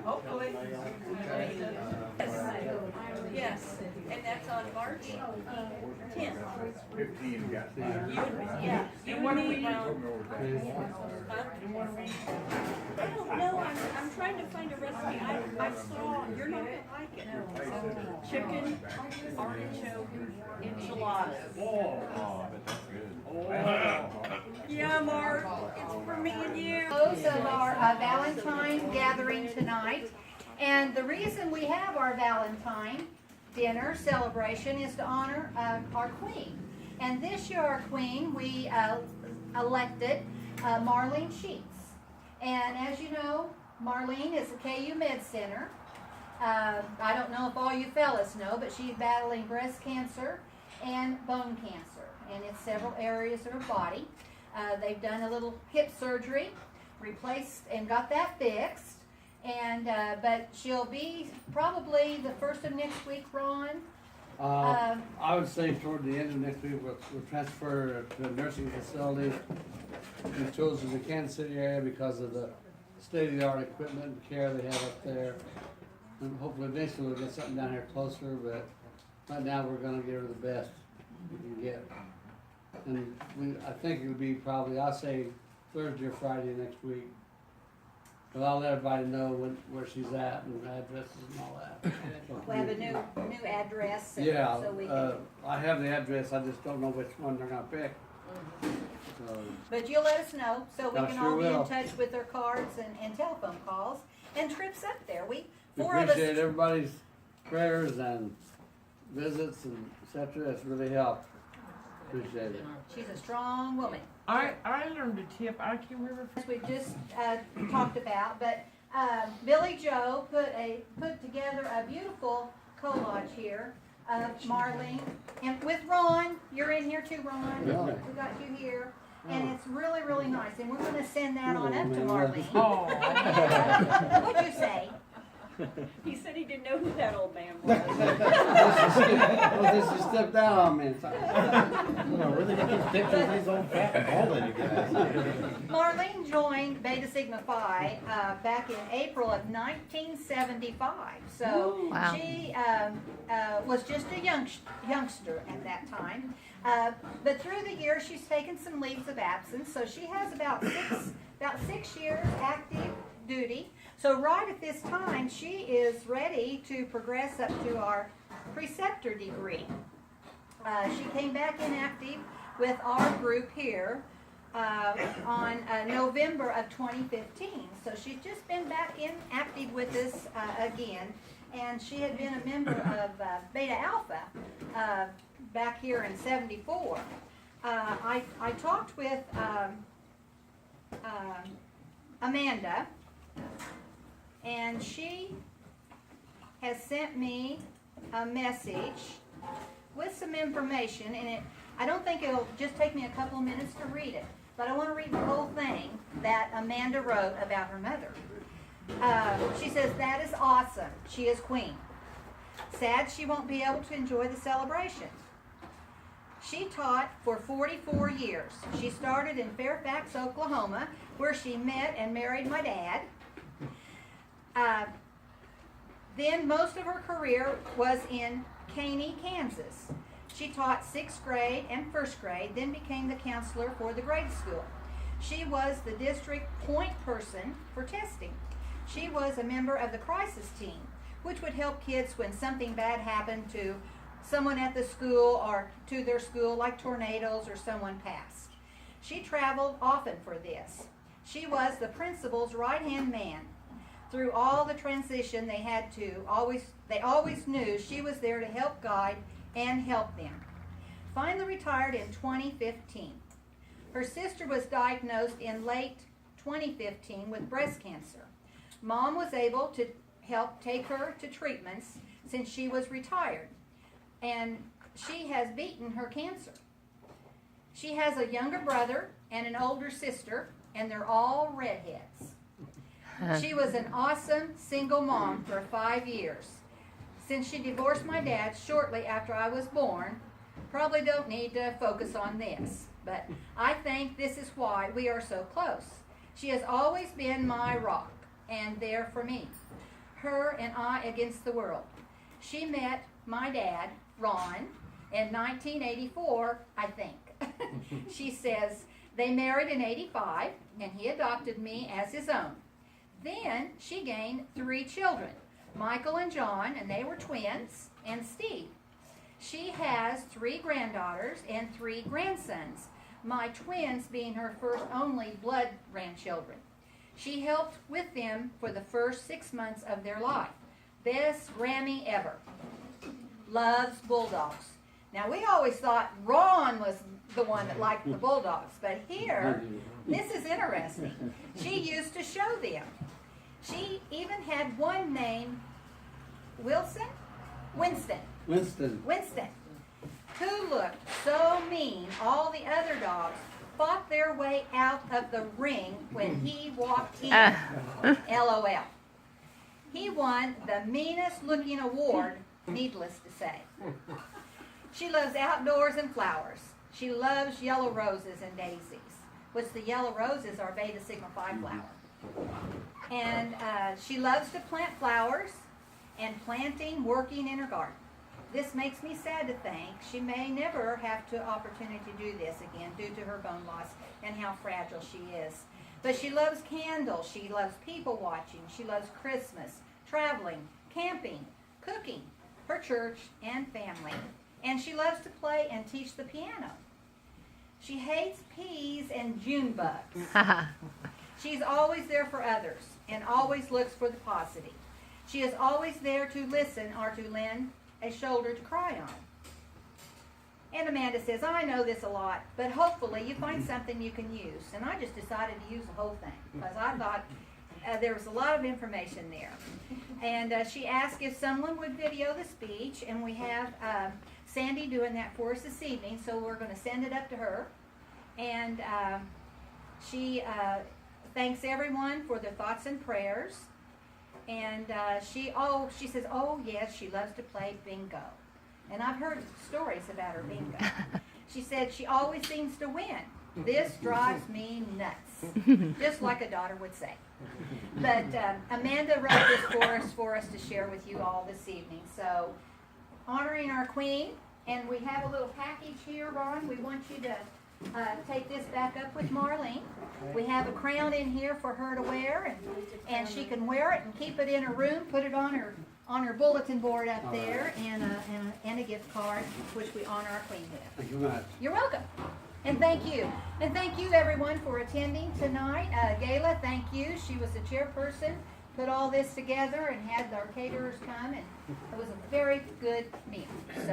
Hopefully. Yes, and that's on March 10th. 15 got Yeah, you and me. I don't know, I'm trying to find a recipe. I saw, you're not gonna like it. Chicken, artichoke, enchiladas. Oh, but that's good. Yeah, Mark, it's for me and you. Close of our Valentine gathering tonight, and the reason we have our Valentine dinner celebration is to honor our queen. And this year our queen, we elected Marlene Sheets. And as you know, Marlene is a KU Med Center. I don't know if all you fellas know, but she's battling breast cancer and bone cancer, and it's several areas of her body. They've done a little hip surgery, replaced and got that fixed. And but she'll be probably the first of next week, Ron. I would say toward the end of next week we'll transfer to a nursing facility. We chose the Kansas City area because of the state-of-the-art equipment and care they have up there. And hopefully eventually we'll get something down here closer, but right now we're going to give her the best we can get. And I think it would be probably, I'll say Thursday or Friday next week. But I'll let everybody know where she's at and addresses and all that. We'll have a new address. Yeah, so we can, I have the address, I just don't know which one they're gonna pick. So, but you'll let us know so we I can sure all be will. in touch with their cards and telephone calls and trips up there. we Four of appreciate us. everybody's prayers and visits and et cetera. It's really helped. Appreciate it. She's a strong woman. I learned a tip. I can't remember. As we just talked about, but Billy Joe put together a beautiful collage here of Marlene, and with Ron. You're in here too, Ron. Yeah. We got you here, and it's really, really nice. And we're going to send that on up to man. Marlene. Oh, What'd you say? He said he didn't know who that old man was. Well, just stepped down on me. Where they get these pictures of these old fat and bald you guys? Marlene joined Beta Sigma Phi back in April of 1975. So Wow. she was just a youngster at that time. But through the years, she's taken some leaves of absence. So she has about 6 years active duty. So right at this time, she is ready to progress up to our preceptor degree. She came back in active with our group here on November of 2015. So she's just been back in active with us again. And she had been a member of Beta Alpha back here in '74. I talked with Amanda, and she has sent me a message with some information, and I don't think it'll just take me a couple of minutes to read it, but I want to read the whole thing that Amanda wrote about her mother. She says, "That is awesome. She is queen. Sad she won't be able to enjoy the celebration. She taught for 44 years. She started in Fairfax, Oklahoma, where she met and married my dad. Then most of her career was in Caney, Kansas. She taught 6th grade and 1st grade, then became the counselor for the grade school. She was the district point person for testing. She was a member of the crisis team, which would help kids when something bad happened to someone at the school or to their school, like tornadoes or someone passed. She traveled often for this. She was the principal's right-hand man. Through all the transition they always knew she was there to help guide and help them. Finally retired in 2015. Her sister was diagnosed in late 2015 with breast cancer. Mom was able to help take her to treatments since she was retired, and she has beaten her cancer. She has a younger brother and an older sister, and they're all redheads. She was an awesome single mom for 5 years. Since she divorced my dad shortly after I was born, probably don't need to focus on this, but I think this is why we are so close. She has always been my rock and there for me. Her and I against the world. She met my dad, Ron, in 1984, I think. She says they married in 85, and he adopted me as his own. Then she gained 3 children, Michael and John, and they were twins, and Steve. She has 3 granddaughters and 3 grandsons, my twins being her first only blood grandchildren. She helped with them for the first 6 months of their life. Best Grammy ever. Loves bulldogs. Now, we always thought Ron was the one that liked the bulldogs, but here, this is interesting. She used to show them. She even had one named Winston, who looked so mean all the other dogs fought their way out of the ring when he walked in. LOL. He won the meanest looking award, needless to say. She loves outdoors and flowers. She loves yellow roses and daisies, which the yellow roses are Beta Sigma Phi flower. And she loves to plant flowers and working in her garden. This makes me sad to think she may never have the opportunity to do this again due to her bone loss and how fragile she is. But she loves candles, she loves people watching, she loves Christmas, traveling, camping, cooking, her church and family. And she loves to play and teach the piano. She hates peas and June bugs. She's always there for others and always looks for the positive. She is always there to listen or to lend a shoulder to cry on. And Amanda says, I know this a lot, but hopefully you find something you can use. And I just decided to use the whole thing because I thought there was a lot of information there. And she asked if someone would video the speech, and we have Sandy doing that for us this evening, so we're going to send it up to her. And she thanks everyone for their thoughts and prayers. And she says, oh yes, she loves to play bingo. And I've heard stories about her bingo. She said she always seems to win. This drives me nuts, just like a daughter would say. But Amanda wrote this for us to share with you all this evening. So, honoring our queen, and we have a little package here, Ron. We want you to take this back up with Marlene. We have a crown in here for her to wear, and she can wear it and keep it in her room, put it on her bulletin board up there, and a gift card, which we honor our queen with. Thank you very much. You're welcome. And thank you. And thank you, everyone, for attending tonight. Gayla, thank you. She was the chairperson, put all this together, and had our caterers come, and it was a very good meal. So